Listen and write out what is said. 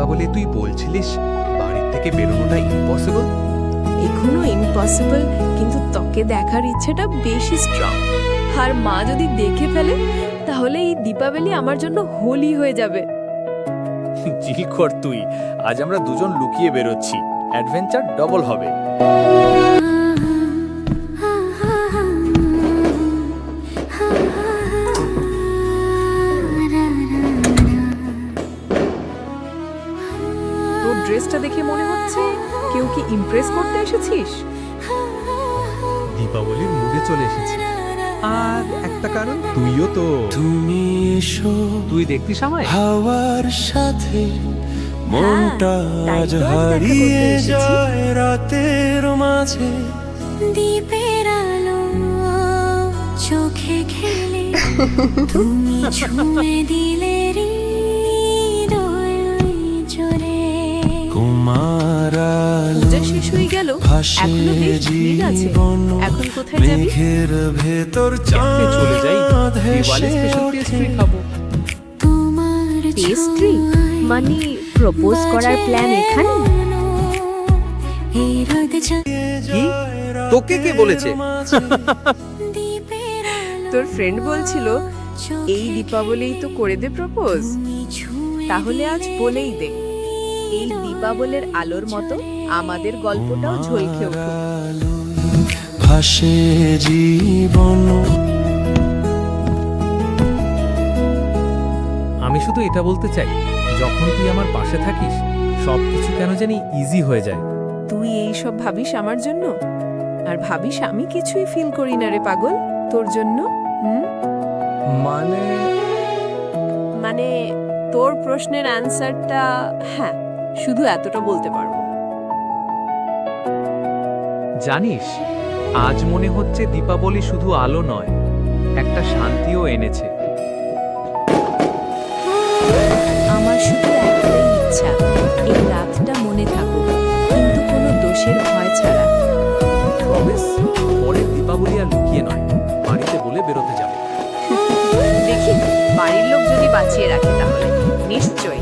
দীপাবলি তুই বলছিলিস বাড়ির থেকে বেরোনোটা ইম্পসিবল। এখনো ইম্পসিবল, কিন্তু তোকে দেখার ইচ্ছেটা বেশি স্ট্রং। আর মা যদি দেখে ফেলে তাহলে এই দীপাবলি আমার জন্য হোলি হয়ে যাবে। চিল কর তুই, আজ আমরা দুজন লুকিয়ে বেরোচ্ছি, অ্যাডভেঞ্চার ডবল হবে। তোর ড্রেসটা দেখে মনে হচ্ছে কেউ কি ইমপ্রেস করতে এসেছিস? দীপাবলির মুডে চলে এসেছি। আর একটা কারণ, তুইও তো। তুমি এসো তুই দেখতিস আমায়? হাওয়ার সাথে মনটা তাই আজ তো আজ দেখা হারিয়ে করতে এসেছি। যায় রাতের মাঝে। দীপের আলো চোখে খেলে তুমি ছুঁয়ে দিলে হৃদয় জোরে। কুমার আলো পূজা শেষ হয়ে গেল, ভাসে এখনো বেশ ভিড় আছে। জীবন এখন কোথায় যাবি? মেঘের ভেতর ক্যাফে চলে যাই, চাঁদ দিওয়ালি হেসে স্পেশাল ওঠে। পেস্ট্রি খাবো। তোমার পেস্ট্রি মানে প্রপোজ করার প্ল্যান এখানে? এই রোদ কি? তোকে কে বলেছে? দীপের আলো তোর ফ্রেন্ড বলছিল এই দীপাবলিই তো করে দে প্রপোজ। তাহলে আজ বলেই দে, এই দীপাবলির আলোর মতো আমাদের গল্পটাও ঝলকে উঠুক। ভাসে জীবন। আমি শুধু এটা বলতে চাই, যখন তুই আমার পাশে থাকিস সবকিছু কেন জানি ইজি হয়ে যায়। তুই এই সব ভাবিস আমার জন্য, আর ভাবিস আমি কিছুই ফিল করি না রে পাগল তোর জন্য। মানে মানে তোর প্রশ্নের অ্যানসারটা হ্যাঁ, শুধু এতটা বলতে পারবো। জানিস, আজ মনে হচ্ছে দীপাবলি শুধু আলো নয়, একটা শান্তিও এনেছে। আমার শুধু একটাই ইচ্ছা, এই রাতটা মনে থাকুক, কিন্তু কোনো দোষের ভয় ছাড়া। প্রমিস, পরের দীপাবলি আর লুকিয়ে নয়, বাড়িতে বলে বেরোতে যাবে। দেখি বাড়ির লোক যদি বাঁচিয়ে রাখে তাহলে নিশ্চয়ই।